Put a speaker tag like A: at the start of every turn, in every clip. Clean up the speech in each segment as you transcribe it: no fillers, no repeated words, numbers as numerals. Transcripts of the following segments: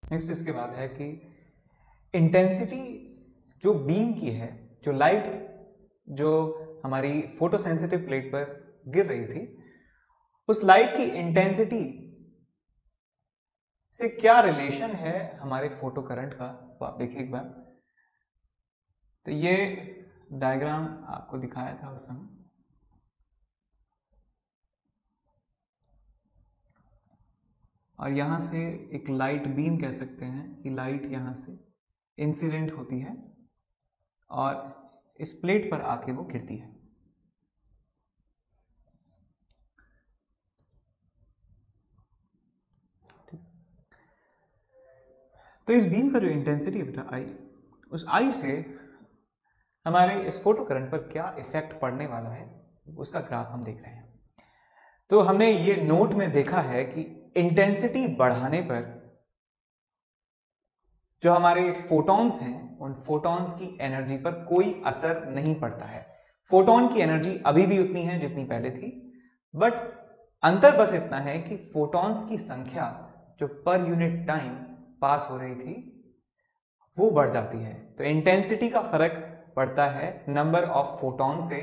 A: Next इसके बाद है कि इंटेंसिटी जो बीम की है, जो लाइट जो हमारी फोटो सेंसिटिव प्लेट पर गिर रही थी, उस लाइट की इंटेंसिटी से क्या रिलेशन है हमारे फोटो करंट का, तो आप देखिए एक बार। तो ये डायग्राम आपको दिखाया था उस समय। और यहां से एक लाइट बीम कह सकते हैं कि लाइट यहां से इंसिडेंट होती है और इस प्लेट पर आके वो गिरती है। तो इस बीम का जो इंटेंसिटी है आई, उस आई से हमारे इस फोटो करंट पर क्या इफेक्ट पड़ने वाला है उसका ग्राफ हम देख रहे हैं। तो हमने ये नोट में देखा है कि इंटेंसिटी बढ़ाने पर जो हमारे फोटॉन्स हैं, उन फोटॉन्स की एनर्जी पर कोई असर नहीं पड़ता है। फोटॉन की एनर्जी अभी भी उतनी है जितनी पहले थी, बट अंतर बस इतना है कि फोटॉन्स की संख्या जो पर यूनिट टाइम पास हो रही थी वो बढ़ जाती है। तो इंटेंसिटी का फर्क पड़ता है नंबर ऑफ फोटॉन से,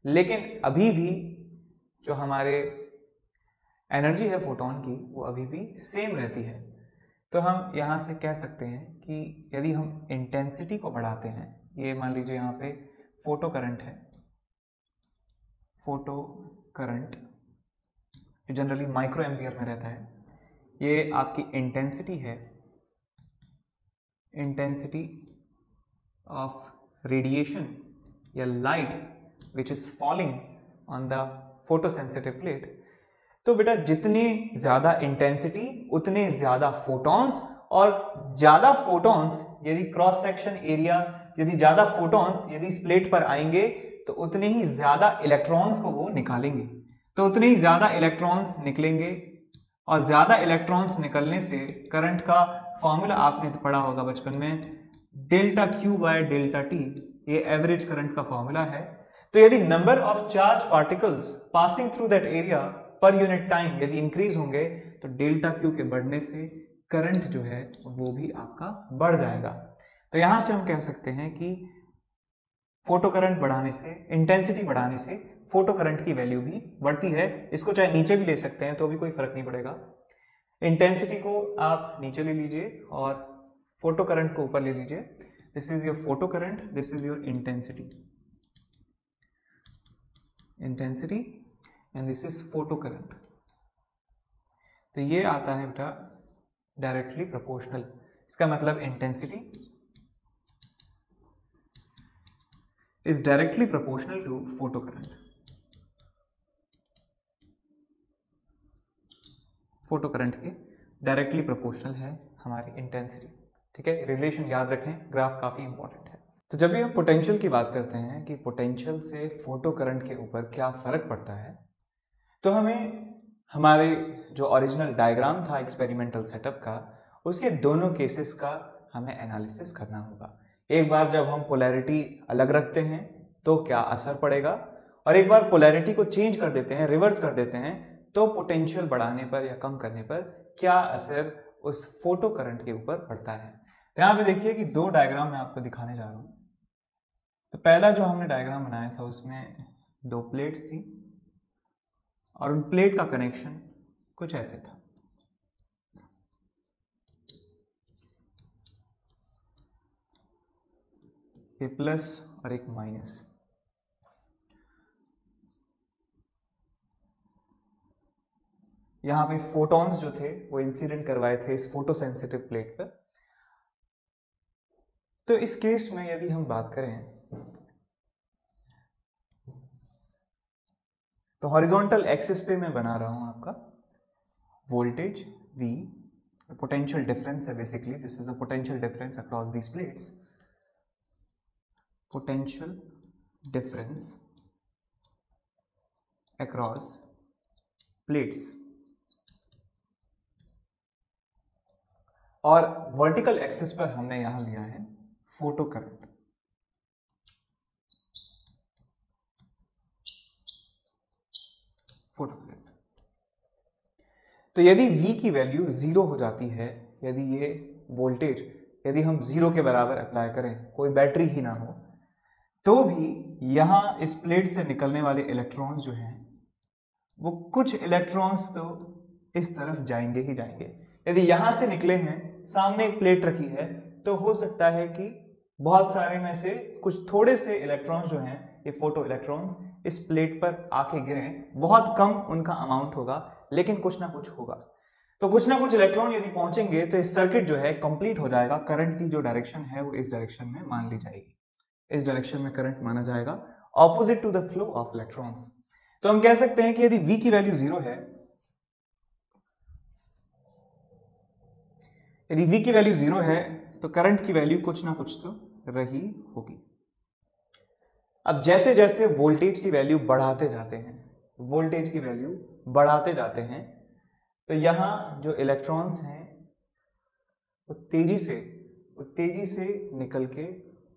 A: लेकिन अभी भी जो हमारे एनर्जी है फोटॉन की वो अभी भी सेम रहती है। तो हम यहाँ से कह सकते हैं कि यदि हम इंटेंसिटी को बढ़ाते हैं, ये मान लीजिए यहाँ पे फोटो करंट है, photo current generally micro ampere में रहता है, ये आपकी इंटेंसिटी है, इंटेंसिटी ऑफ रेडिएशन या light which is falling on the photo sensitive plate. तो बेटा जितनी ज्यादा इंटेंसिटी उतने ज्यादा फोटॉन्स, और ज्यादा फोटॉन्स यदि क्रॉस सेक्शन एरिया, यदि ज्यादा फोटॉन्स यदि इस प्लेट पर आएंगे तो उतने ही ज्यादा इलेक्ट्रॉन्स को वो निकालेंगे, तो उतने ही ज्यादा इलेक्ट्रॉन्स निकलेंगे, और ज्यादा इलेक्ट्रॉन्स निकलने से करंट का फॉर्मूला आपने तो पढ़ा होगा बचपन में, delta Q by delta T, ये एवरेज करंट का फॉर्मूला है। तो यदि number of charge particles passing through that area per unit time यदि इंक्रीज होंगे तो डेल्टा क्यू के बढ़ने से करंट जो है वो भी आपका बढ़ जाएगा। तो यहां से हम कह सकते हैं कि फोटो करंट बढ़ाने से, इंटेंसिटी बढ़ाने से फोटो करंट की वैल्यू भी बढ़ती है। इसको चाहे नीचे भी ले सकते हैं तो भी कोई फर्क नहीं पड़ेगा। इंटेंसिटी को आप नीचे ले लीजिए और फोटो करंट को ऊपर ले लीजिए। This is your photo current, this is your intensity, intensity and this is photo current. तो ये आता है बेटा डायरेक्टली प्रोपोर्शनल। इसका मतलब intensity is directly proportional to photo current. Photo current के डायरेक्टली प्रोपोर्शनल है हमारी इंटेंसिटी। ठीक है, रिलेशन याद रखें, ग्राफ काफी इंपॉर्टेंट है। तो जब भी हम पोटेंशियल की बात करते हैं कि पोटेंशियल से फोटो करंट के ऊपर क्या फर्क पड़ता है, तो हमें हमारे जो ओरिजिनल डायग्राम था एक्सपेरिमेंटल सेटअप का, उसके दोनों केसेस का हमें एनालिसिस करना होगा। एक बार जब हम पोलैरिटी अलग रखते हैं तो क्या असर पड़ेगा, और एक बार पोलैरिटी को चेंज कर देते हैं, रिवर्स कर देते हैं, तो पोटेंशियल बढ़ाने पर या कम करने पर क्या असर उस फोटो करंट के ऊपर पड़ता है। तो यहाँ पे देखिए कि दो डायग्राम मैं आपको दिखाने जा रहा हूँ। तो पहला जो हमने डायग्राम बनाया था उसमें दो प्लेट्स थी और उन प्लेट का कनेक्शन कुछ ऐसे था। ये प्लस और एक माइनस। यहां पे फोटॉन्स जो थे वो इंसिडेंट करवाए थे इस फोटो सेंसिटिव प्लेट पर। तो इस केस में यदि हम बात करें तो हॉरिजॉन्टल एक्सिस पे मैं बना रहा हूं आपका वोल्टेज V, पोटेंशियल डिफरेंस है basically, this is the potential difference across these plates, potential difference across plates. और वर्टिकल एक्सिस पर हमने यहां लिया है फोटो करंट। Photo current. तो यदि V की वैल्यू 0 हो जाती है यदि ये वोल्टेज यदि हम 0 के बराबर अप्लाई करें, कोई बैटरी ही ना हो, तो भी यहाँ इस प्लेट से निकलने वाले इलेक्ट्रॉन्स जो हैं वो कुछ इलेक्ट्रॉन्स तो इस तरफ जाएंगे ही जाएंगे। यदि यहाँ से निकले हैं, सामने एक प्लेट रखी है, तो हो सकता है कि बहुत सारे में से कुछ थोड़े से इलेक्ट्रॉन्स जो हैं, ये फोटो इलेक्ट्रॉन्स इस प्लेट पर आके गिरें। बहुत कम उनका अमाउंट होगा, लेकिन कुछ ना कुछ होगा। तो कुछ ना कुछ इलेक्ट्रॉन यदि पहुंचेंगे तो इस सर्किट जो है कंप्लीट हो जाएगा। करंट की जो डायरेक्शन है वो इस डायरेक्शन में मान ली जाएगी, इस डायरेक्शन में करंट माना जाएगा, opposite to the flow of electrons. तो हम कह सकते हैं कि यदि V की वैल्यू 0 है, यदि V की वैल्यू 0 है तो करंट की वैल्यू कुछ ना कुछ तो रही होगी। अब जैसे जैसे वोल्टेज की वैल्यू बढ़ाते जाते हैं, वोल्टेज की वैल्यू बढ़ाते जाते हैं, तो यहां जो इलेक्ट्रॉन्स हैं वो तेजी से निकल के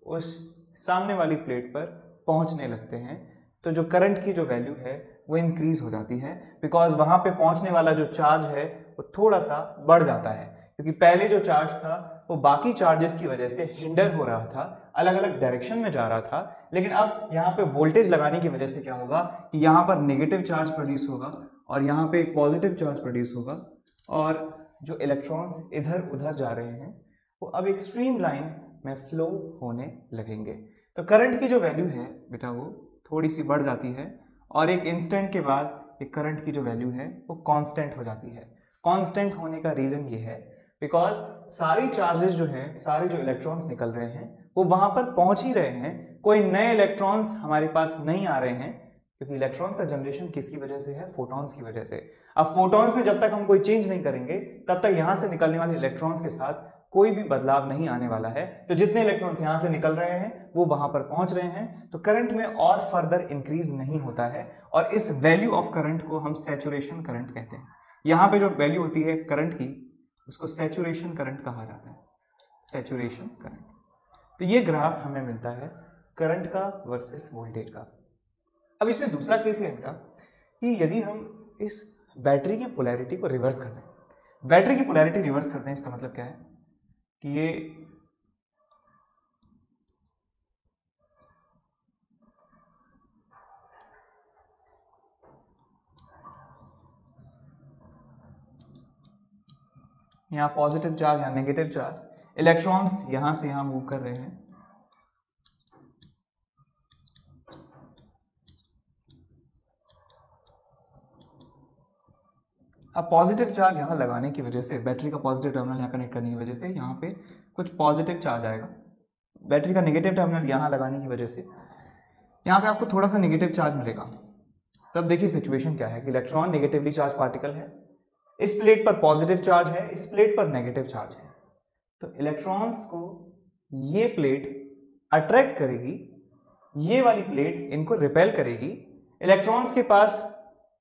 A: उस सामने वाली प्लेट पर पहुंचने लगते हैं। तो जो करंट की जो वैल्यू है वो इंक्रीज हो जाती है, बिकॉज वहां पे पहुंचने वाला जो चार्ज है वो थोड़ा सा बढ़ जाता है, क्योंकि पहले जो चार्ज था वो बाकी चार्जेस की वजह से हिंडर हो रहा था, अलग अलग डायरेक्शन में जा रहा था। लेकिन अब यहाँ पे वोल्टेज लगाने की वजह से क्या होगा कि यहाँ पर नेगेटिव चार्ज प्रोड्यूस होगा और यहाँ पे एक पॉजिटिव चार्ज प्रोड्यूस होगा, और जो इलेक्ट्रॉन्स इधर उधर जा रहे हैं वो अब एक स्ट्रीम लाइन में फ्लो होने लगेंगे। तो करंट की जो वैल्यू है बेटा वो थोड़ी सी बढ़ जाती है, और एक इंस्टेंट के बाद एक करंट की जो वैल्यू है वो कांस्टेंट हो जाती है। कांस्टेंट होने का रीजन ये है बिकॉज सारी चार्जेस जो हैं, सारे जो इलेक्ट्रॉन्स निकल रहे हैं वो वहां पर पहुंच ही रहे हैं, कोई नए इलेक्ट्रॉन्स हमारे पास नहीं आ रहे हैं, क्योंकि इलेक्ट्रॉन्स का जनरेशन किसकी वजह से है? फोटॉन्स की वजह से। अब फोटॉन्स में जब तक हम कोई चेंज नहीं करेंगे तब तक यहां से निकलने वाले इलेक्ट्रॉन्स के साथ कोई भी बदलाव नहीं आने वाला है। तो जितने इलेक्ट्रॉन्स यहां से निकल रहे हैं वो वहां पर पहुंच रहे हैं, तो करंट में और फर्दर इंक्रीज नहीं होता है, और इस वैल्यू ऑफ करंट को हम सैचुरेशन करंट कहते हैं। यहां पे जो वैल्यू होती है करंट की उसको सैचुरेशन करंट कहा जाता है, सैचुरेशन करंट। तो ये ग्राफ हमें मिलता है करंट का वर्सेस वोल्टेज का। अब इसमें दूसरा केस ये है कि यदि हम इस बैटरी की पोलैरिटी को रिवर्स कर दें, बैटरी की पोलैरिटी रिवर्स कर दें, इसका मतलब क्या है कि ये यहाँ पॉजिटिव चार्ज या नेगेटिव चार्ज, इलेक्ट्रॉन्स यहां से यहां मूव कर रहे हैं, अब पॉजिटिव चार्ज यहाँ लगाने की वजह से, बैटरी का पॉजिटिव टर्मिनल यहाँ कनेक्ट करने की वजह से यहाँ पे कुछ पॉजिटिव चार्ज आएगा, बैटरी का नेगेटिव टर्मिनल यहाँ लगाने की वजह से यहाँ पे आपको थोड़ा सा नेगेटिव चार्ज मिलेगा। तब देखिए सिचुएशन क्या है कि इलेक्ट्रॉन नेगेटिवली चार्ज पार्टिकल है, इस प्लेट पर पॉजिटिव चार्ज है, इस प्लेट पर नेगेटिव चार्ज है, तो इलेक्ट्रॉन्स को ये प्लेट अट्रैक्ट करेगी, ये वाली प्लेट इनको रिपेल करेगी। इलेक्ट्रॉन्स के पास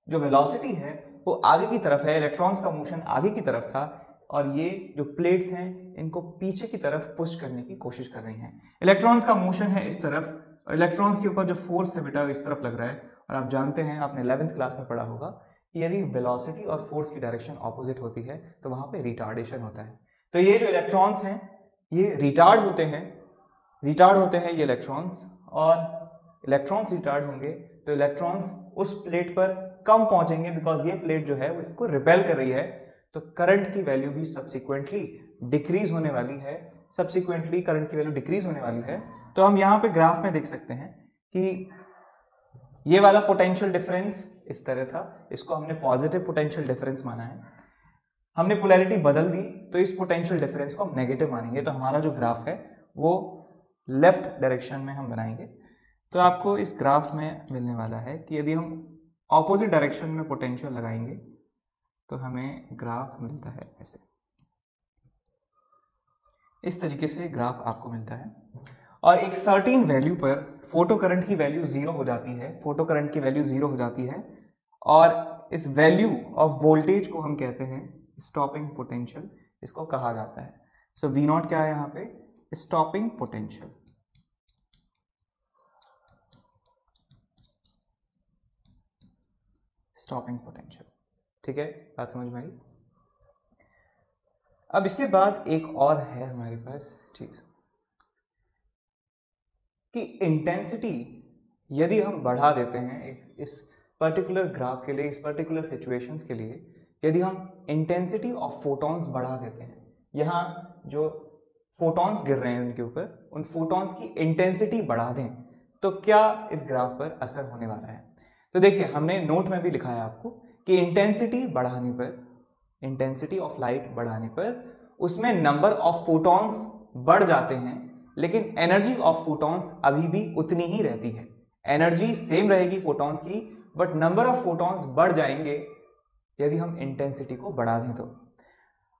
A: जो वेलोसिटी है वो आगे की तरफ है, इलेक्ट्रॉन्स का मोशन आगे की तरफ था, और ये जो प्लेट्स हैं इनको पीछे की तरफ पुश करने की कोशिश कर रही हैं। इलेक्ट्रॉन्स का मोशन है इस तरफ, और इलेक्ट्रॉन्स के ऊपर जो फोर्स है बेटा इस तरफ लग रहा है। और आप जानते हैं, आपने 11th क्लास में पढ़ा होगा कि यदि वेलोसिटी और फोर्स की डायरेक्शन ऑपोजिट होती है तो वहां पे रिटार्डेशन होता है। तो ये जो इलेक्ट्रॉन्स हैं ये रिटार्ड होते हैं, रिटार्ड होते हैं ये इलेक्ट्रॉन्स, और इलेक्ट्रॉन्स रिटार्ड होंगे तो इलेक्ट्रॉन्स उस प्लेट पर कम पहुंचेंगे, बिकॉज ये प्लेट जो है वो इसको रिपेल कर रही है। तो करंट की वैल्यू भी सब्सिक्वेंटली डिक्रीज होने वाली है, सब्सिक्वेंटली करंट की वैल्यू डिक्रीज होने वाली है। तो हम यहाँ पे ग्राफ में देख सकते हैं कि ये वाला पोटेंशियल डिफरेंस इस तरह था, इसको हमने पॉजिटिव पोटेंशियल डिफरेंस माना है, हमने पोलैरिटी बदल दी तो इस पोटेंशियल डिफरेंस को हम नेगेटिव मानेंगे, तो हमारा जो ग्राफ है वो लेफ्ट डायरेक्शन में हम बनाएंगे। तो आपको इस ग्राफ में मिलने वाला है कि यदि हम ऑपोजिट डायरेक्शन में पोटेंशियल लगाएंगे तो हमें ग्राफ मिलता है ऐसे, इस तरीके से ग्राफ आपको मिलता है। और एक सर्टेन वैल्यू पर फोटो करंट की वैल्यू 0 हो जाती है, फोटो करंट की वैल्यू 0 हो जाती है, और इस वैल्यू ऑफ वोल्टेज को हम कहते हैं स्टॉपिंग पोटेंशियल, इसको कहा जाता है। सो वी नॉट क्या है यहाँ पे? Stopping potential. स्टॉपिंग पोटेंशियल, ठीक है, बात समझ में आई। अब इसके बाद एक और है हमारे पास चीज कि इंटेंसिटी यदि हम बढ़ा देते हैं इस पर्टिकुलर ग्राफ के लिए, इस पर्टिकुलर सिचुएशंस के लिए, यदि हम इंटेंसिटी ऑफ फोटॉन्स बढ़ा देते हैं, यहाँ जो फोटॉन्स गिर रहे हैं उनके ऊपर, उन फोटॉन्स की इंटेंसिटी बढ़ा दें, तो क्या इस ग्राफ पर असर होने वाला है? तो देखिए, हमने नोट में भी लिखा है आपको कि इंटेंसिटी बढ़ाने पर, इंटेंसिटी ऑफ लाइट बढ़ाने पर उसमें नंबर ऑफ फोटॉन्स बढ़ जाते हैं, लेकिन एनर्जी ऑफ फोटॉन्स अभी भी उतनी ही रहती है। एनर्जी सेम रहेगी फोटॉन्स की, बट नंबर ऑफ फोटॉन्स बढ़ जाएंगे यदि हम इंटेंसिटी को बढ़ा दें तो।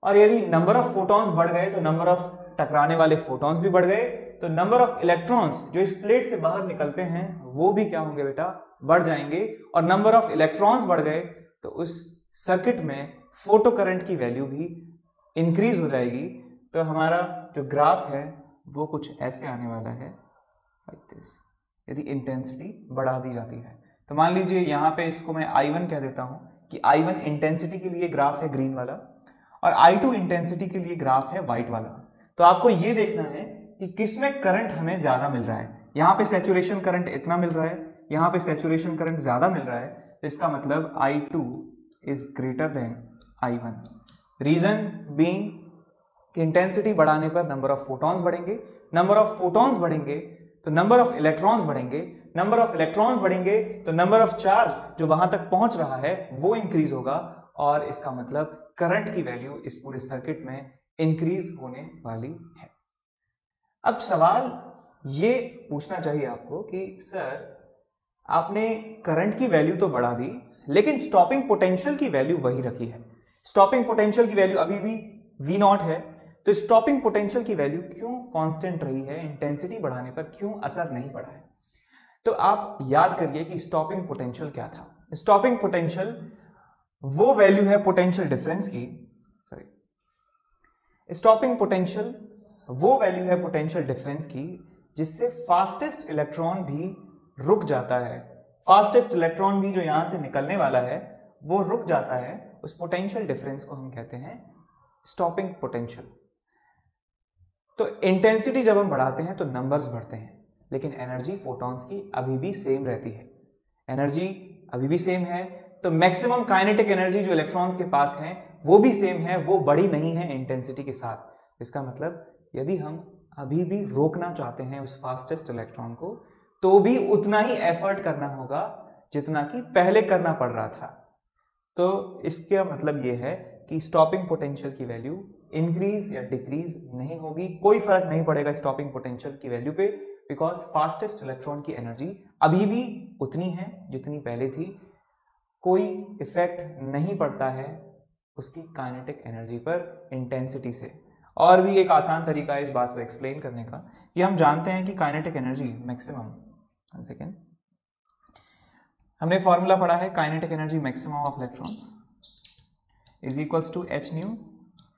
A: और यदि नंबर ऑफ फोटॉन्स बढ़ गए तो नंबर ऑफ टकराने वाले फोटॉन्स भी बढ़ गए, तो नंबर ऑफ इलेक्ट्रॉन्स जो इस प्लेट से बाहर निकलते हैं वो भी क्या होंगे बेटा, बढ़ जाएंगे। और नंबर ऑफ इलेक्ट्रॉन्स बढ़ गए तो उस सर्किट में फोटो करंट की वैल्यू भी इंक्रीज हो जाएगी। तो हमारा जो ग्राफ है वो कुछ ऐसे आने वाला है, लाइक दिस, यदि इंटेंसिटी बढ़ा दी जाती है। तो मान लीजिए यहाँ पे इसको मैं I1 कह देता हूँ कि I1 इंटेंसिटी के लिए ग्राफ है ग्रीन वाला, और I2 इंटेंसिटी के लिए ग्राफ है व्हाइट वाला। तो आपको ये देखना है कि किसमें करंट हमें ज्यादा मिल रहा है। यहाँ पे सैचुरेशन करंट इतना मिल रहा है, यहाँ पे सैचुरेशन करंट ज्यादा मिल रहा है, तो इसका मतलब I2 is greater than I1। Reason being कि इंटेंसिटी बढ़ाने पर नंबर ऑफ फोटॉन्स बढ़ेंगे, नंबर ऑफ फोटॉन्स बढ़ेंगे तो नंबर ऑफ इलेक्ट्रॉन्स बढ़ेंगे, नंबर ऑफ इलेक्ट्रॉन्स बढ़ेंगे तो नंबर ऑफ चार्ज जो वहां तक पहुंच रहा है वो इंक्रीज होगा, और इसका मतलब करंट की वैल्यू इस पूरे सर्किट में इंक्रीज होने वाली है। अब सवाल ये पूछना चाहिए आपको कि सर आपने करंट की वैल्यू तो बढ़ा दी, लेकिन स्टॉपिंग पोटेंशियल की वैल्यू वही रखी है। स्टॉपिंग पोटेंशियल की वैल्यू अभी भी V0 है, तो स्टॉपिंग पोटेंशियल की वैल्यू क्यों कांस्टेंट रही है, इंटेंसिटी बढ़ाने पर क्यों असर नहीं पड़ा है? तो आप याद करिए कि स्टॉपिंग पोटेंशियल क्या था। स्टॉपिंग पोटेंशियल वो वैल्यू है पोटेंशियल डिफरेंस की, सॉरी, स्टॉपिंग पोटेंशियल वो वैल्यू है पोटेंशियल डिफरेंस की जिससे फास्टेस्ट इलेक्ट्रॉन भी रुक जाता है। फास्टेस्ट इलेक्ट्रॉन भी जो यहां से निकलने वाला है वो रुक जाता है। उस पोटेंशियल डिफरेंस को हम कहते हैं स्टॉपिंग पोटेंशियल। तो इंटेंसिटी जब हम बढ़ाते हैं तो नंबर्स बढ़ते हैं, लेकिन एनर्जी फोटॉन्स की अभी भी सेम रहती है। एनर्जी अभी भी सेम है, तो मैक्सिमम काइनेटिक एनर्जी जो इलेक्ट्रॉन्स के पास है वो भी सेम है, वो बढ़ी नहीं है इंटेंसिटी के साथ। इसका मतलब यदि हम अभी भी रोकना चाहते हैं उस फास्टेस्ट इलेक्ट्रॉन को, तो भी उतना ही एफर्ट करना होगा जितना कि पहले करना पड़ रहा था। तो इसका मतलब ये है कि स्टॉपिंग पोटेंशियल की वैल्यू इंक्रीज या डिक्रीज नहीं होगी, कोई फर्क नहीं पड़ेगा स्टॉपिंग पोटेंशियल की वैल्यू पे, बिकॉज फास्टेस्ट इलेक्ट्रॉन की एनर्जी अभी भी उतनी है जितनी पहले थी। कोई इफेक्ट नहीं पड़ता है उसकी काइनेटिक एनर्जी पर इंटेंसिटी से। और भी एक आसान तरीका है इस बात को एक्सप्लेन करने का कि हम जानते हैं कि kinetic energy maximum, one second, हमने फॉर्मूला पढ़ा है kinetic energy maximum of electrons is equals to h nu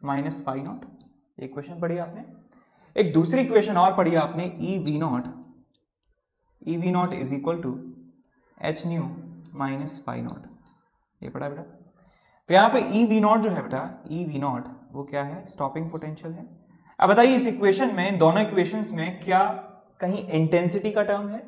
A: minus phi naught. एक क्वेश्चन पढ़ी आपने। एक दूसरी इक्वेशन और पढ़ी आपने, e V naught is equal to h nu minus phi naught. ये पढ़ा बेटा। तो यहाँ पे ई वी नॉट जो है बेटा, ई वी नॉट वो क्या है, स्टॉपिंग पोटेंशियल है। अब बताइए इस इक्वेशन में, दोनों इक्वेशंस में क्या कहीं इंटेंसिटी का टर्म है?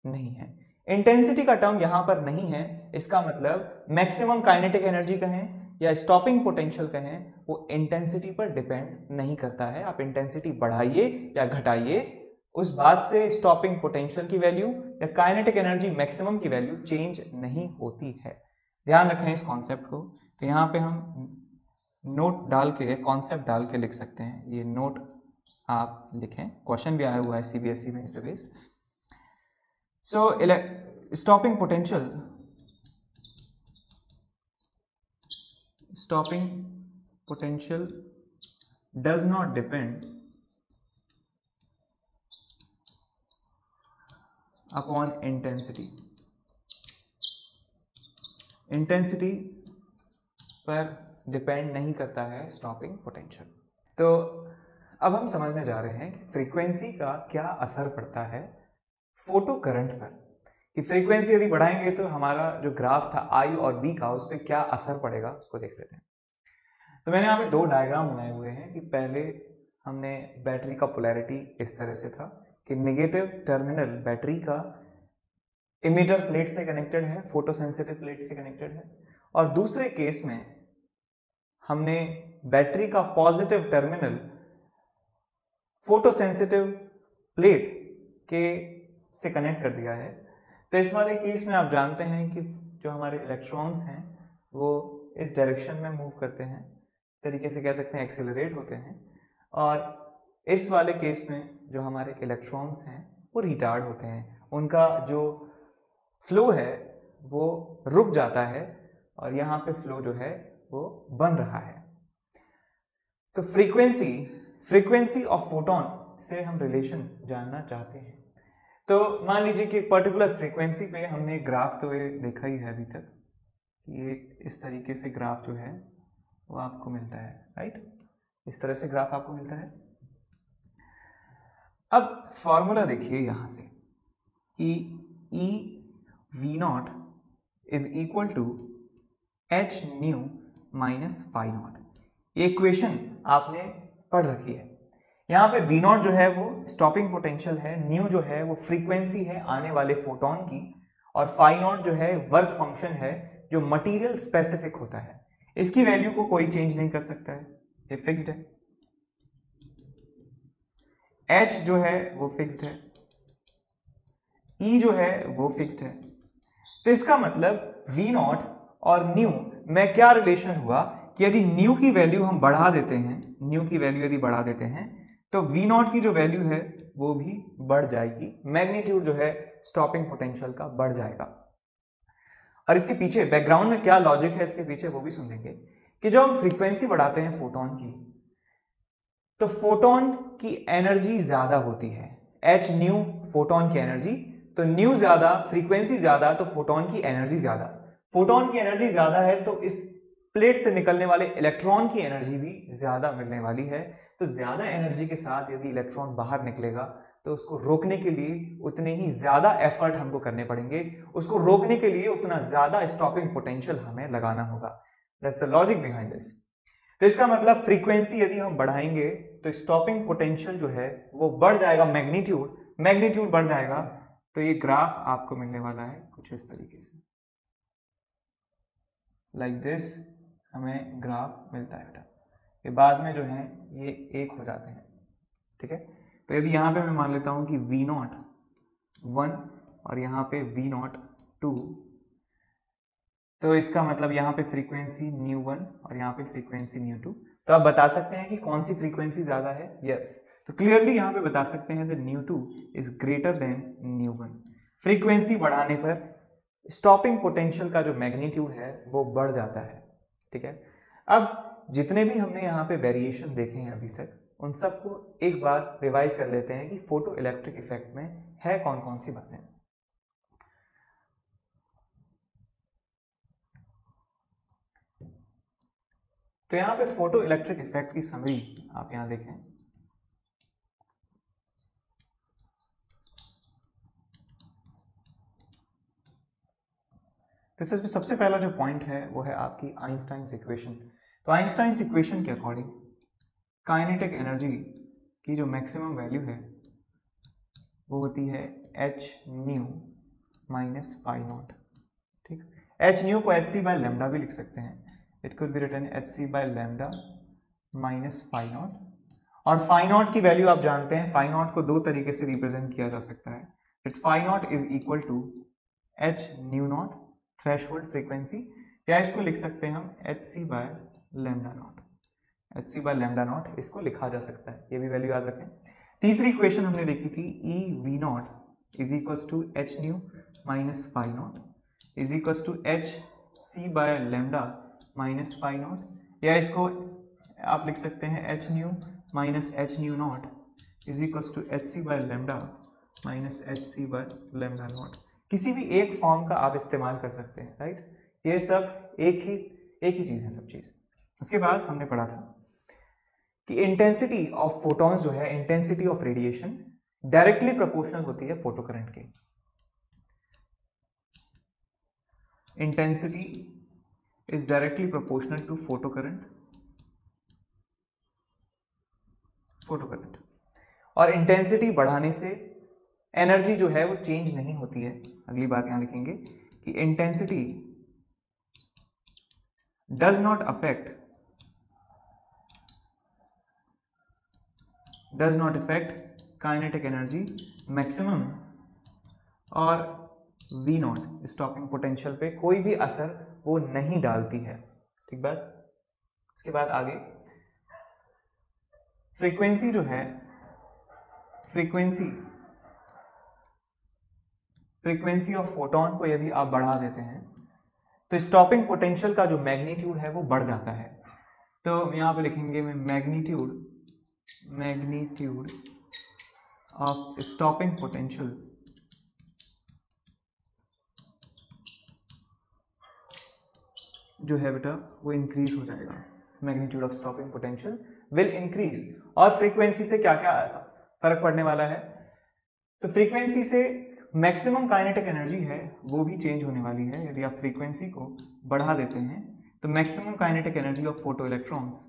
A: नहीं है। इंटेंसिटी का टर्म यहां पर नहीं है, इसका मतलब मैक्सिमम काइनेटिक एनर्जी कहें या स्टॉपिंग पोटेंशियल कहें, वो इंटेंसिटी पर डिपेंड नहीं करता है। आप इंटेंसिटी बढ़ाइए या घटाइए, उस बात से स्टॉपिंग पोटेंशियल की वैल्यू या काइनेटिक एनर्जी मैक्सिमम की वैल्यू चेंज नहीं होती है। ध्यान रखें इस कॉन्सेप्ट को। तो यहाँ पे हम नोट डाल के, कॉन्सेप्ट डाल के लिख सकते हैं। ये नोट आप लिखें, क्वेश्चन भी आया हुआ है CBSE में इस पे based. So stopping potential does not depend upon intensity. Intensity पर डिपेंड नहीं करता है स्टॉपिंग पोटेंशियल। तो अब हम समझने जा रहे हैं कि फ्रीक्वेंसी का क्या असर पड़ता है फोटो करंट पर, कि फ्रीक्वेंसी यदि बढ़ाएंगे तो हमारा जो ग्राफ था I और V का, उस पर क्या असर पड़ेगा उसको देख लेते हैं। तो मैंने यहाँ पे दो डायग्राम बनाए हुए हैं कि पहले हमने बैटरी का पोलैरिटी इस तरह से था कि नेगेटिव टर्मिनल बैटरी का इमिटर प्लेट से कनेक्टेड है, फोटोसेंसिटिव प्लेट से कनेक्टेड है, और दूसरे केस में हमने बैटरी का पॉजिटिव टर्मिनल फोटोसेंसिटिव प्लेट के से कनेक्ट कर दिया है। तो इस वाले केस में आप जानते हैं कि जो हमारे इलेक्ट्रॉन्स हैं वो इस डायरेक्शन में मूव करते हैं, तरीके से कह सकते हैं एक्सेलरेट होते हैं, और इस वाले केस में जो हमारे इलेक्ट्रॉन्स हैं वो रिटार्ड होते हैं, उनका जो फ्लो है वो रुक जाता है और यहाँ पे फ्लो जो है वो बन रहा है। तो फ्रीक्वेंसी ऑफ फोटोन से हम रिलेशन जानना चाहते हैं। तो मान लीजिए कि एक पर्टिकुलर फ्रीक्वेंसी पे हमने ग्राफ तो ये देखा ही है अभी तक, ये इस तरीके से ग्राफ जो है वो आपको मिलता है, राइट, इस तरह से ग्राफ आपको मिलता है। अब फॉर्मूला देखिए यहां से कि e V naught is equal to H nu minus phi naught. ये इक्वेशन आपने पढ़ रखी है। यहाँ पे वी नॉट जो है वो स्टॉपिंग पोटेंशियल है, न्यू जो है वो फ्रीक्वेंसी है आने वाले फोटोन की, और फाई नॉट जो है वर्क फंक्शन है जो मटेरियल स्पेसिफिक होता है। इसकी वैल्यू को कोई चेंज नहीं कर सकता है, ये फिक्स्ड है। एच जो है वो फिक्स्ड है, ई जो है वो फिक्स्ड है। तो इसका मतलब वी नॉट और न्यू में क्या रिलेशन हुआ कि यदि न्यू की वैल्यू हम बढ़ा देते हैं, न्यू की वैल्यू यदि बढ़ा देते हैं तो वी नॉट की जो वैल्यू है वो भी बढ़ जाएगी, मैग्नीट्यूड जो है स्टॉपिंग पोटेंशियल का बढ़ जाएगा। और इसके पीछे बैकग्राउंड में क्या लॉजिक है इसके पीछे वो भी सुनेंगे कि जब हम फ्रीक्वेंसी बढ़ाते हैं फोटोन की तो फोटोन की एनर्जी ज्यादा होती है, एच न्यू फोटोन की एनर्जी, तो न्यू ज्यादा, फ्रीक्वेंसी ज्यादा, तो फोटोन की एनर्जी ज्यादा। फोटोन की एनर्जी ज्यादा है तो इस प्लेट से निकलने वाले इलेक्ट्रॉन की एनर्जी भी ज्यादा मिलने वाली है। तो ज्यादा एनर्जी के साथ यदि इलेक्ट्रॉन बाहर निकलेगा तो उसको रोकने के लिए उतने ही ज्यादा एफर्ट हमको करने पड़ेंगे, उसको रोकने के लिए उतना ज्यादा स्टॉपिंग पोटेंशियल हमें लगाना होगा। That's the logic behind this. तो इसका मतलब फ्रीक्वेंसी यदि हम बढ़ाएंगे तो स्टॉपिंग पोटेंशियल जो है वो बढ़ जाएगा, मैग्नीट्यूड बढ़ जाएगा। तो ये ग्राफ आपको मिलने वाला है कुछ इस तरीके से, लाइक दिस हमें ग्राफ मिलता है बेटा। ये बाद में जो है ये एक हो जाते हैं, ठीक है। तो यदि यहाँ पे मैं मान लेता हूँ कि V नॉट 1 और यहाँ पे V नॉट 2, तो इसका मतलब यहाँ पे फ्रीक्वेंसी न्यू 1 और यहाँ पे फ्रीक्वेंसी न्यू 2। तो आप बता सकते हैं कि कौन सी फ्रीक्वेंसी ज्यादा है? यस, तो क्लियरली यहाँ पे बता सकते हैं that new 2 is greater then new 1। Frequency बढ़ाने पर स्टॉपिंग पोटेंशियल का जो मैग्नीट्यूड है वो बढ़ जाता है, ठीक है। अब जितने भी हमने यहाँ पे वेरिएशन देखे हैं अभी तक उन सबको एक बार रिवाइज कर लेते हैं कि फोटो इलेक्ट्रिक इफेक्ट में है कौन कौन सी बातें। तो यहाँ पे फोटो इलेक्ट्रिक इफेक्ट की समरी आप यहाँ देखें। तो सबसे पहला जो पॉइंट है वो है आपकी आइंस्टाइन्स इक्वेशन। तो आइंस्टाइन्स इक्वेशन के अकॉर्डिंग काइनेटिक एनर्जी की जो मैक्सिमम वैल्यू है वो होती है एच न्यू माइनस पाई नॉट, ठीक। एच न्यू को एच सी बाय लैम्डा भी लिख सकते हैं, it could be written h c by lambda minus pi naught. और फाई नॉट की वैल्यू आप जानते हैं, फाई नॉट को दो तरीके से रिप्रेजेंट किया जा सकता है, it phi naught is equal to H nu naught threshold frequency, या इसको लिख सकते हैं हम h c by lambda naught, h c by lambda naught इसको लिखा जा सकता है, ये भी वैल्यू याद रखें। तीसरी इक्वेशन हमने देखी थी e V naught is equal to H nu minus phi naught is equal to h c by lambda minus phi naught, या इसको आप लिख सकते हैं h nu minus h nu naught is equal to h c by lambda minus h c by lambda naught. किसी भी एक form का आप इस्तेमाल कर सकते हैं, राइट। ये सब एक ही चीज़ है, सब चीज़। उसके बाद हमने पढ़ा था कि इंटेंसिटी ऑफ फोटॉन्स जो है, intensity of radiation directly proportional होती है फोटो करंट के। Intensity is directly proportional to photo current, photo current. और इंटेंसिटी बढ़ाने से एनर्जी जो है वो चेंज नहीं होती है। अगली बात यहां लिखेंगे कि intensity does not affect kinetic energy maximum और वी नॉट स्टॉपिंग पोटेंशियल पे कोई भी असर वो नहीं डालती है। ठीक बात। उसके बाद आगे फ्रीक्वेंसी जो है, फ्रीक्वेंसी ऑफ फोटोन को यदि आप बढ़ा देते हैं तो स्टॉपिंग पोटेंशियल का जो मैग्नीट्यूड है वो बढ़ जाता है। तो यहां पे लिखेंगे मैं मैग्नीट्यूड ऑफ स्टॉपिंग पोटेंशियल जो है बेटा वो इंक्रीज हो जाएगा। Magnitude of stopping potential will increase. और फ्रीक्वेंसी से क्या क्या फर्क पड़ने वाला है? तो फ्रीक्वेंसी से मैक्सिमम काइनेटिक एनर्जी है वो भी चेंज होने वाली है। यदि आप फ्रीक्वेंसी को बढ़ा देते हैं तो maximum kinetic energy of photo electrons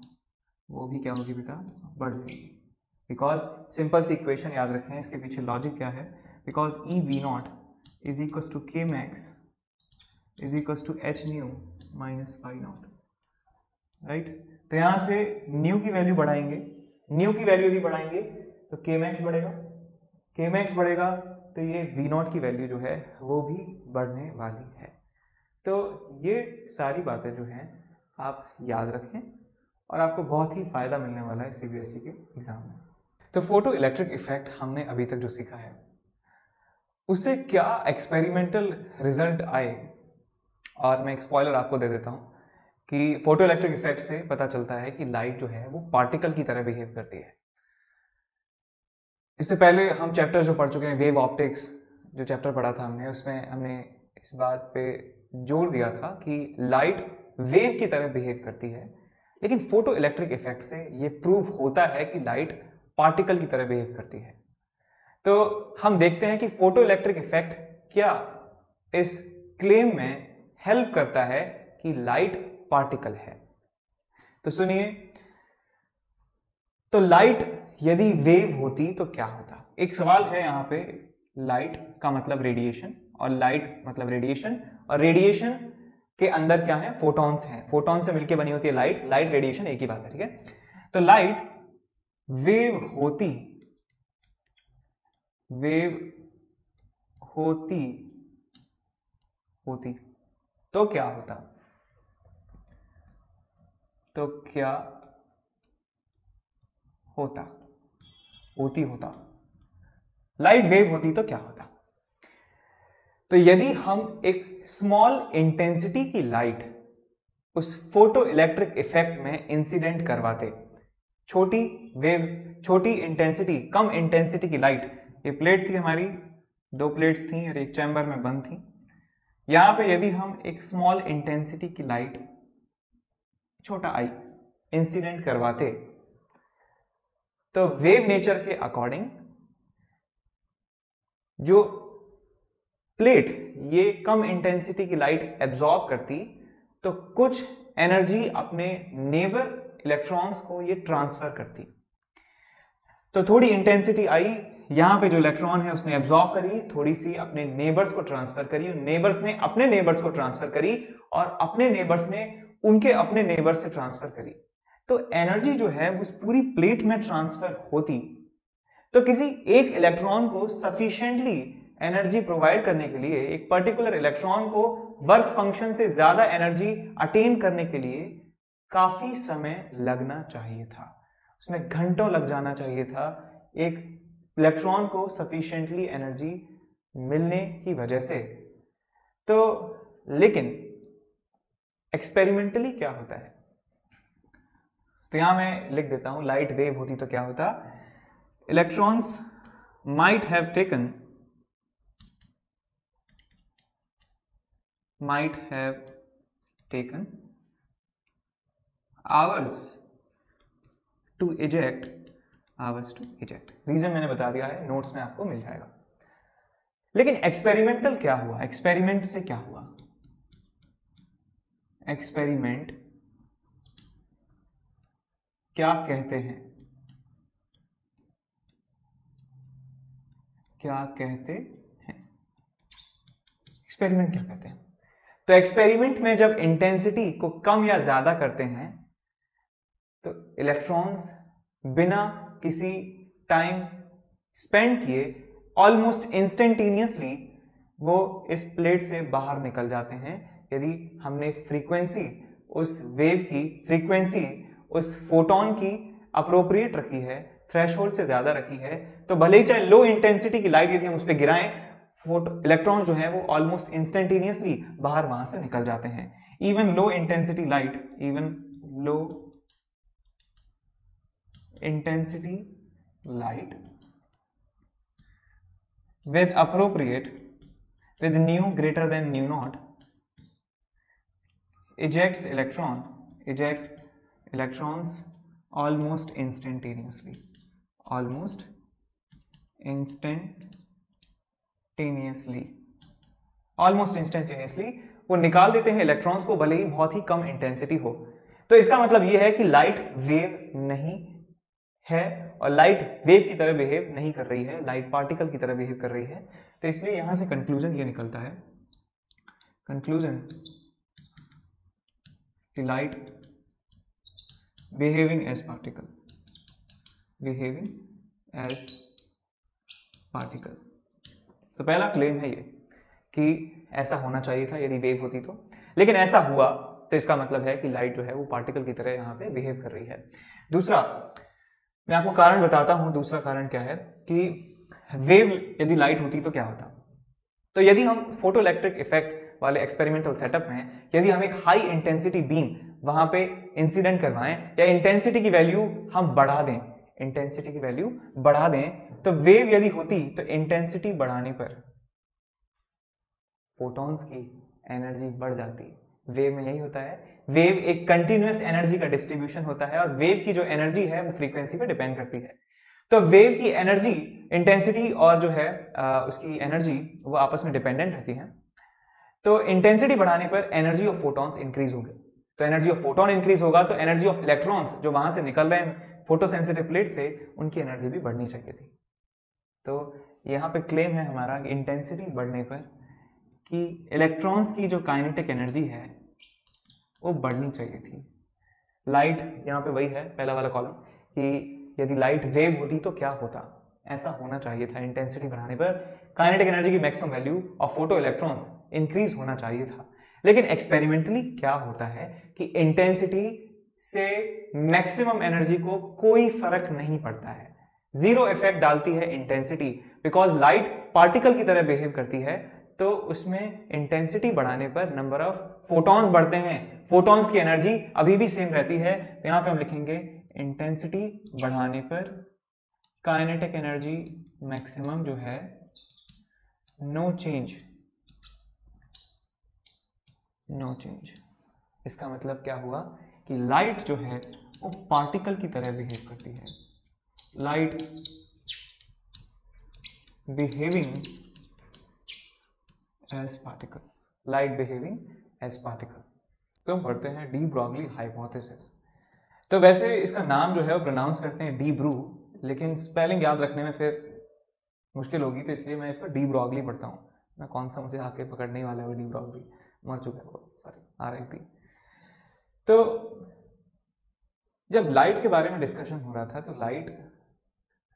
A: वो भी क्या होगी बेटा, बढ़ जाएगी। बिकॉज सिंपल सी इक्वेशन याद रखें, इसके पीछे लॉजिक क्या है, because E V naught is equal to K max is equal to H nu minus pi naught, right. तो यहां से न्यू की वैल्यू बढ़ाएंगे, न्यू की वैल्यू यदि बढ़ाएंगे तो के मैक्स बढ़ेगा, के मैक्स बढ़ेगा तो ये वी नॉट की वैल्यू जो है वो भी बढ़ने वाली है। तो ये सारी बातें जो हैं आप याद रखें और आपको बहुत ही फायदा मिलने वाला है सीबीएसई के एग्जाम में। तो फोटो इलेक्ट्रिक इफेक्ट हमने अभी तक जो सीखा है उससे क्या एक्सपेरिमेंटल रिजल्ट आए, और मैं एक स्पॉइलर आपको दे देता हूँ कि फोटो इलेक्ट्रिक इफेक्ट से पता चलता है कि लाइट जो है वो पार्टिकल की तरह बिहेव करती है। इससे पहले हम चैप्टर जो पढ़ चुके हैं, वेव ऑप्टिक्स जो चैप्टर पढ़ा था हमने, उसमें हमने इस बात पे जोर दिया था कि लाइट वेव की तरह बिहेव करती है, लेकिन फोटो इलेक्ट्रिक इफेक्ट से ये प्रूव होता है कि लाइट पार्टिकल की तरह बिहेव करती है। तो हम देखते हैं कि फोटो इलेक्ट्रिक इफेक्ट क्या इस क्लेम में हेल्प करता है कि लाइट पार्टिकल है। तो सुनिए, तो लाइट यदि वेव होती तो क्या होता। एक सवाल है यहां पे, लाइट का मतलब रेडिएशन और लाइट मतलब रेडिएशन, और रेडिएशन के अंदर क्या है, फोटॉन्स हैं, फोटॉन से मिलकर बनी होती है लाइट, लाइट रेडिएशन एक ही बात है, ठीक है। तो लाइट वेव होती तो क्या होता, तो क्या होता, होता लाइट वेव होती तो क्या होता। तो यदि हम एक स्मॉल इंटेंसिटी की लाइट उस फोटो इलेक्ट्रिक इफेक्ट में इंसिडेंट करवाते, छोटी वेव, छोटी इंटेंसिटी, कम इंटेंसिटी की लाइट, ये प्लेट थी हमारी, दो प्लेट्स थी और एक चैम्बर में बंद थी, यहां पे यदि हम एक स्मॉल इंटेंसिटी की लाइट, छोटा आई, इंसिडेंट करवाते तो वेव नेचर के अकॉर्डिंग जो प्लेट ये कम इंटेंसिटी की लाइट एब्जॉर्ब करती तो कुछ एनर्जी अपने नेबर इलेक्ट्रॉन्स को ये ट्रांसफर करती। तो थोड़ी इंटेंसिटी आई, यहां पे जो इलेक्ट्रॉन है उसने एब्जॉर्ब करी, थोड़ी सी अपने नेबर्स को ट्रांसफर करी, नेबर्स ने अपने नेबर्स को ट्रांसफर करी, और अपने नेबर्स ने उनके अपने नेबर्स से ट्रांसफर करी। तो एनर्जी जो है उस पूरी प्लेट में ट्रांसफर होती। तो किसी एक इलेक्ट्रॉन को सफिशिएंटली एनर्जी प्रोवाइड करने के लिए, एक पर्टिकुलर इलेक्ट्रॉन को वर्क फंक्शन से ज्यादा एनर्जी अटेन करने के लिए काफी समय लगना चाहिए था, उसमें घंटों लग जाना चाहिए था एक इलेक्ट्रॉन को सफिशिएंटली एनर्जी मिलने की वजह से। तो लेकिन एक्सपेरिमेंटली क्या होता है, तो यहां मैं लिख देता हूं, लाइट वेव होती तो क्या होता, electrons might have taken hours to eject, reason मैंने बता दिया है, नोट्स में आपको मिल जाएगा। लेकिन एक्सपेरिमेंटल क्या हुआ, एक्सपेरिमेंट से क्या हुआ, एक्सपेरिमेंट क्या कहते हैं, क्या कहते हैं, एक्सपेरिमेंट क्या कहते हैं। तो एक्सपेरिमेंट में जब इंटेंसिटी को कम या ज्यादा करते हैं तो इलेक्ट्रॉन्स बिना किसी टाइम स्पेंड किए ऑलमोस्ट इंस्टेंटेनियसली वो इस प्लेट से बाहर निकल जाते हैं। यदि हमने फ्रीक्वेंसी उस वेव की फ्रीक्वेंसी उस फोटोन की अप्रोप्रिएट रखी है, थ्रेशोल्ड से ज्यादा रखी है, तो भले ही चाहे लो इंटेंसिटी की लाइट यदि हम उस पर गिराएं, इलेक्ट्रॉन्स जो है वो ऑलमोस्ट इंस्टेंटेनियसली बाहर वहां से निकल जाते हैं। Even low intensity light, even low intensity light with appropriate with nu greater than nu naught eject electrons almost instantaneously वो निकाल देते हैं इलेक्ट्रॉन्स को, भले ही बहुत ही कम इंटेंसिटी हो। तो इसका मतलब यह है कि लाइट वेव नहीं है और लाइट वेव की तरह बिहेव नहीं कर रही है, लाइट पार्टिकल की तरह बिहेव कर रही है। तो इसलिए यहां से कंक्लूजन ये निकलता है, कंक्लूजन कि लाइट बिहेविंग एज पार्टिकल, तो पहला क्लेम है ये कि ऐसा होना चाहिए था यदि वेव होती तो, लेकिन ऐसा हुआ तो इसका मतलब है कि लाइट जो है वो पार्टिकल की तरह यहां पे बिहेव कर रही है। दूसरा मैं आपको कारण बताता हूं, दूसरा कारण क्या है कि वेव यदि लाइट होती तो क्या होता। तो यदि हम फोटो इलेक्ट्रिक इफेक्ट वाले एक्सपेरिमेंटल सेटअप में यदि हम एक हाई इंटेंसिटी बीम वहां पे इंसिडेंट करवाएं या इंटेंसिटी की वैल्यू हम बढ़ा दें, इंटेंसिटी की वैल्यू बढ़ा दें, तो वेव यदि होती तो इंटेंसिटी बढ़ाने पर फोटॉन्स की एनर्जी बढ़ जाती। वेव में यही होता है, वेव एक कंटिन्यूअस एनर्जी का डिस्ट्रीब्यूशन होता है और वेव की जो एनर्जी है वो फ्रीक्वेंसी पे डिपेंड करती है। तो वेव की एनर्जी, इंटेंसिटी और जो है उसकी एनर्जी वो आपस में डिपेंडेंट रहती है। तो इंटेंसिटी बढ़ाने पर एनर्जी ऑफ फोटॉन्स इंक्रीज होंगे, तो एनर्जी ऑफ फोटोन इंक्रीज होगा तो एनर्जी ऑफ इलेक्ट्रॉन्स जो वहां से निकल रहे हैं फोटो सेंसिटिव प्लेट से, उनकी एनर्जी भी बढ़नी चाहिए थी। तो यहाँ पे क्लेम है हमारा कि इंटेंसिटी बढ़ने पर कि इलेक्ट्रॉन्स की जो काइनेटिक एनर्जी है वो बढ़नी चाहिए थी। लाइट यहाँ पे वही है पहला वाला कॉलम कि यदि लाइट वेव होती तो क्या होता, ऐसा होना चाहिए था। इंटेंसिटी बढ़ाने पर काइनेटिक एनर्जी की maximum value of photo electrons increase होना चाहिए था। लेकिन एक्सपेरिमेंटली क्या होता है कि इंटेंसिटी से मैक्सिमम एनर्जी को कोई फर्क नहीं पड़ता है, जीरो इफेक्ट डालती है इंटेंसिटी, बिकॉज लाइट पार्टिकल की तरह बिहेव करती है। तो उसमें इंटेंसिटी बढ़ाने पर नंबर ऑफ फोटॉन्स बढ़ते हैं, फोटॉन्स की एनर्जी अभी भी सेम रहती है। तो यहां पे हम लिखेंगे इंटेंसिटी बढ़ाने पर काइनेटिक एनर्जी मैक्सिमम जो है नो चेंज। इसका मतलब क्या हुआ कि लाइट जो है वो पार्टिकल की तरह बिहेव करती है, लाइट बिहेविंग एज पार्टिकल, तो हम पढ़ते हैं डी ब्रॉगली हाइपोथेसिस। तो वैसे इसका नाम जो है वो प्रोनाउंस करते हैं डी ब्रू, लेकिन स्पेलिंग याद रखने में फिर मुश्किल होगी, तो इसलिए मैं इसको डी ब्रॉगली पढ़ता हूँ। मैं कौन सा मुझे आके पकड़ने वाला है वो डी ब्रॉगली, मर चुका है वो, सॉरी RIP। तो जब लाइट के बारे में डिस्कशन हो रहा था तो लाइट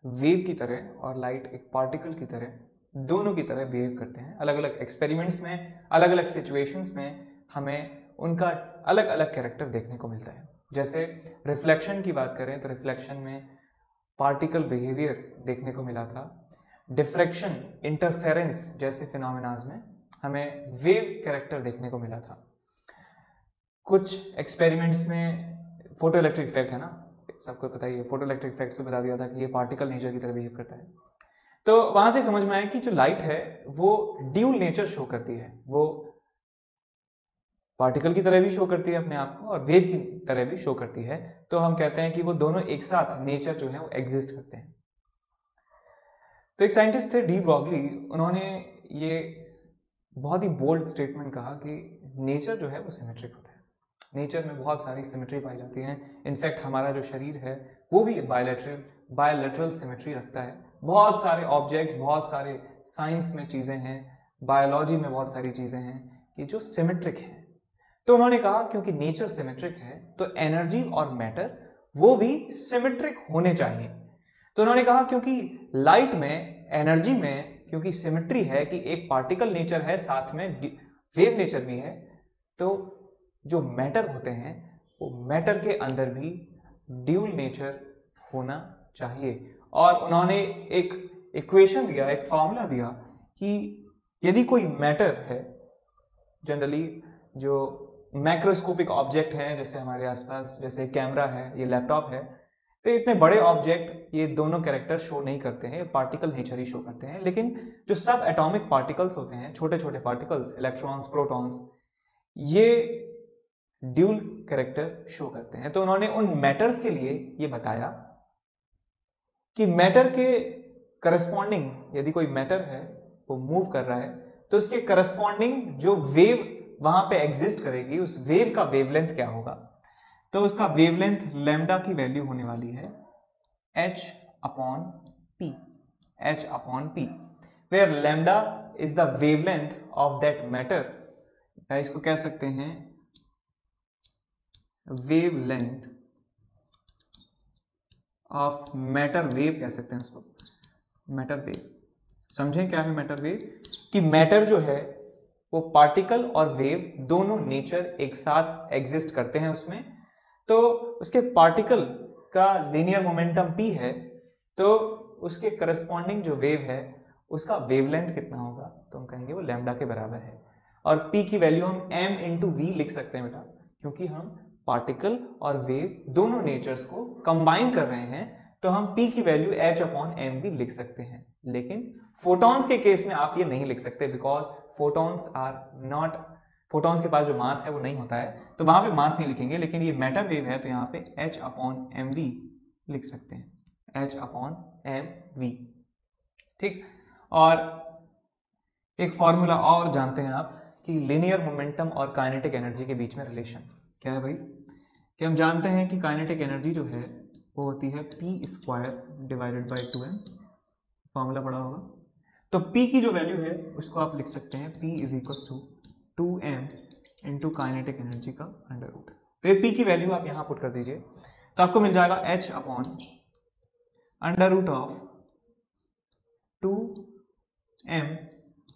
A: वेव की तरह और लाइट एक पार्टिकल की तरह, दोनों की तरह बिहेव करते हैं। अलग अलग एक्सपेरिमेंट्स में, अलग अलग सिचुएशंस में हमें उनका अलग अलग कैरेक्टर देखने को मिलता है। जैसे रिफ्लेक्शन की बात करें तो रिफ्लेक्शन में पार्टिकल बिहेवियर देखने को मिला था। डिफ्रैक्शन, इंटरफेरेंस जैसे फिनोमेनाज में हमें वेव कैरेक्टर देखने को मिला था। कुछ एक्सपेरिमेंट्स में फोटो इलेक्ट्रिक इफेक्ट है ना, सबको पता ही है, फोटो इलेक्ट्रिक इफेक्ट से बता दिया था कि ये पार्टिकल नेचर की तरह बिहेव करता है। तो वहां से समझ में आया कि जो लाइट है वो ड्यूल नेचर शो करती है, वो पार्टिकल की तरह भी शो करती है अपने आप को और वेव की तरह भी शो करती है। तो हम कहते हैं कि वो दोनों एक साथ नेचर जो है वो एग्जिस्ट करते हैं। तो एक साइंटिस्ट थे डी ब्रॉगली, उन्होंने ये बहुत ही बोल्ड स्टेटमेंट कहा कि नेचर जो है वो सिमेट्रिक होता है, नेचर में बहुत सारी सिमेट्री पाई जाती है। इनफैक्ट हमारा जो शरीर है वो भी बायोलेटरल सिमेट्री रखता है, बहुत सारे ऑब्जेक्ट्स, बहुत सारे साइंस में चीजें हैं, बायोलॉजी में बहुत सारी चीजें हैं कि जो सिमेट्रिक हैं। तो उन्होंने कहा क्योंकि नेचर सिमेट्रिक है तो एनर्जी और मैटर वो भी सिमेट्रिक होने चाहिए। तो उन्होंने कहा क्योंकि लाइट में, एनर्जी में क्योंकि सिमेट्री है कि एक पार्टिकल नेचर है साथ में वेव नेचर भी है, तो जो मैटर होते हैं वो मैटर के अंदर भी ड्यूल नेचर होना चाहिए। और उन्होंने एक इक्वेशन दिया, एक फॉर्मूला दिया कि यदि कोई मैटर है, जनरली जो मैक्रोस्कोपिक ऑब्जेक्ट हैं जैसे हमारे आसपास, जैसे कैमरा है, ये लैपटॉप है, तो इतने बड़े ऑब्जेक्ट ये दोनों कैरेक्टर शो नहीं करते हैं, पार्टिकल नेचर ही शो करते हैं। लेकिन जो सब एटॉमिक पार्टिकल्स होते हैं, छोटे छोटे पार्टिकल्स, इलेक्ट्रॉन्स, प्रोटॉन्स, ये ड्यूल कैरेक्टर शो करते हैं। तो उन्होंने उन मैटर्स के लिए ये बताया कि मैटर के करस्पॉन्डिंग, यदि कोई मैटर है वो मूव कर रहा है तो उसके करस्पॉन्डिंग जो वेव वहां पे एग्जिस्ट करेगी, उस वेव का वेवलेंथ क्या होगा। तो उसका वेवलेंथ लैम्डा की वैल्यू होने वाली है h upon p, h upon p, where lambda is the wavelength of that matter, या इसको कह सकते हैं वेवलेंथ ऑफ मैटर वेव, कह सकते हैं उसको मैटर वेव। समझें क्या है मैटर वेव, कि मैटर जो है वो पार्टिकल और वेव दोनों नेचर एक साथ एग्जिस्ट करते हैं उसमें। तो उसके पार्टिकल का लीनियर मोमेंटम p है, तो उसके करस्पॉन्डिंग जो वेव है उसका वेवलेंथ कितना होगा, तो हम कहेंगे वो लैम्डा के बराबर है। और p की वैल्यू हम m इंटू वी लिख सकते हैं बेटा, क्योंकि हम पार्टिकल और वेव दोनों नेचर्स को कंबाइन कर रहे हैं, तो हम p की वैल्यू h अपॉन m भी लिख सकते हैं। लेकिन फोटॉन्स के केस में आप ये नहीं लिख सकते, because photons are not, photons के पास जो मास है वो नहीं होता है, तो वहां पे मास नहीं लिखेंगे। लेकिन ये मैटर वेव है तो यहाँ पे h अपॉन एम वी लिख सकते हैं, h अपॉन एम वी, ठीक। और एक फॉर्मूला और जानते हैं आप कि लीनियर मोमेंटम और काइनेटिक एनर्जी के बीच में रिलेशन क्या है भाई, कि हम जानते हैं कि काइनेटिक एनर्जी जो है वो होती है p square divided by 2m, formula पढ़ा होगा। तो p की जो वैल्यू है उसको आप लिख सकते हैं p is equal to 2m into kinetic energy का अंडर रूट। तो ये p की वैल्यू आप यहां पुट कर दीजिए तो आपको मिल जाएगा h upon under root of 2m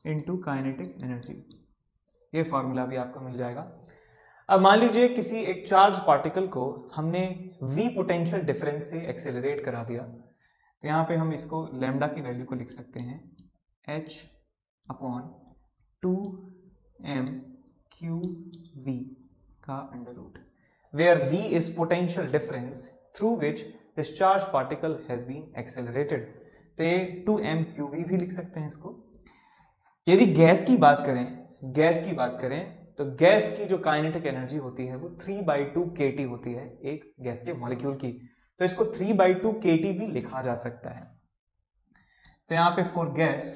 A: into kinetic energy, ये फॉर्मूला भी आपको मिल जाएगा। अब मान लीजिए किसी एक चार्ज पार्टिकल को हमने v पोटेंशियल डिफरेंस से एक्सेलरेट करा दिया, तो यहाँ पे हम इसको लैम्डा की वैल्यू को लिख सकते हैं h upon 2m Q V का under root, where v is potential difference through which this charge particle has been accelerated. तो ये 2m क्यू वी भी लिख सकते हैं इसको। यदि गैस की बात करें, तो गैस की जो काइनेटिक एनर्जी होती है वो 3/2 kT होती है एक गैस के मॉलिक्यूल की, तो इसको 3/2 kT भी लिखा जा सकता है। तो यहाँ पे फॉर गैस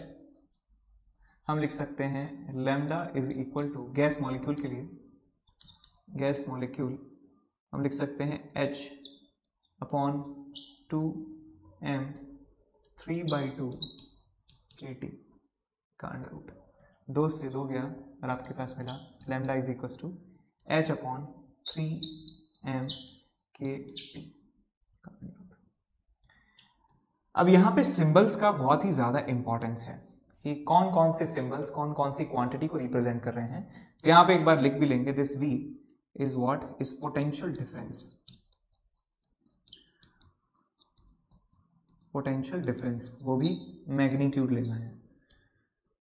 A: हम लिख सकते हैं lambda is equal to, gas molecule के लिए, गैस मॉलिक्यूल हम लिख सकते हैं h अपॉन 2m 3/2 kT का अंडर रूट, 2 से 2 गया और आपके पास मिला lambda is equal to h upon 3m kT का अंडर रूट। अब यहाँ पे सिंबल्स का बहुत ही ज़्यादा इंपॉर्टेंस है कि कौन कौन से सिंबल्स कौन कौन सी क्वांटिटी को रिप्रेजेंट कर रहे हैं। तो यहाँ पे एक बार लिख भी लेंगे, this v is what is potential difference, potential difference वो भी मैग्नीट्यूड लेना है,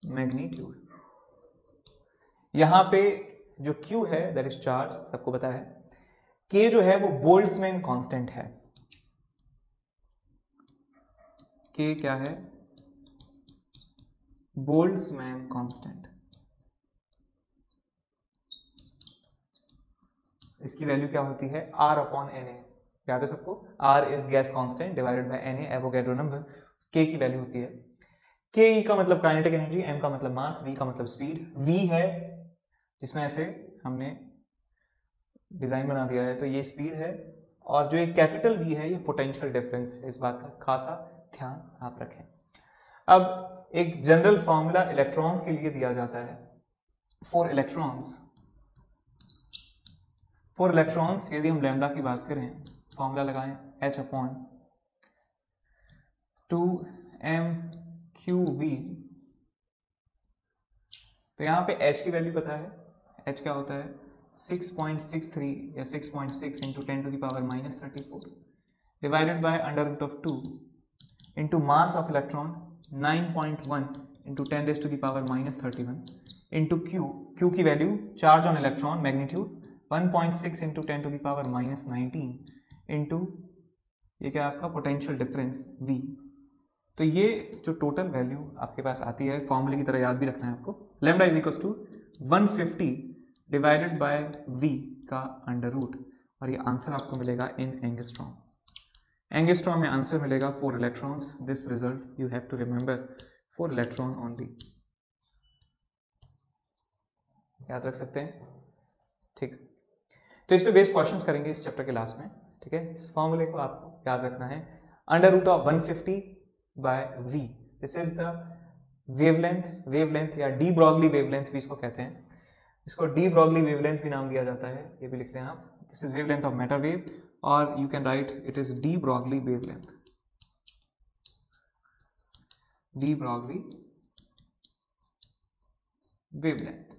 A: मैग्नीट्यूड। यहाँ पे जो q है दैट इज चार्ज, सबको पता है। k जो है वो बोल्ट्जमैन कांस्टेंट है, k क्या है, बोल्ट्जमैन कांस्टेंट। इसकी वैल्यू क्या होती है r अपॉन Na, याद है सबको, r is gas constant divided by Na Avogadro number, k की वैल्यू होती है। ke का मतलब काइनेटिक एनर्जी, m का मतलब मास, v का मतलब स्पीड। v है जिसमें ऐसे हमने डिजाइन बना दिया है तो ये स्पीड है, और जो एक कैपिटल v है ये पोटेंशियल डिफरेंस है। इस बात का खासा ध्यान आप रखें। अब एक जनरल फॉर्मूला इलेक्ट्रॉन्स के लिए दिया जाता है। फॉर इलेक्ट्रॉन्स यदि हम लैम्डा की बात करें, फॉर्मूला लगाएं H/2m⁴ तो यहाँ पे H की वैल्यू पता है, H क्या होता है 6.63 या 6.6 into 10⁻⁻34 divided by √2 into mass of electron 9.1 into 10⁻⁻31 into Q की value charge on electron magnitude 1.6 into 10⁻19 into ये क्या आपका पोटेंशियल डिफरेंस V। तो ये जो टोटल वैल्यू आपके पास आती है, फॉर्मूले की तरह याद भी रखना है आपको, lambda is equals to 150 divided by V का √, और ये आंसर आपको मिलेगा इन एंगस्ट्रॉम। एंगस्ट्रॉम में आंसर मिलेगा 4 electrons. This result you have to remember, 4 electron only, याद रख सकते हैं। ठीक, तो इस पे बेस्ड क्वेश्चंस करेंगे इस चैप्टर के लास्ट में। ठीक है, इस फॉर्मूले को आपको याद रखना है, √150 by V, this is the wavelength या डी ब्रॉगली वेवलेंथ भी इसको कहते हैं, इसको डी ब्रॉगली वेवलेंथ भी नाम दिया जाता है, ये भी लिख लें आप। This is wavelength of matter wave, और you can write it is de Broglie wavelength, de Broglie wavelength.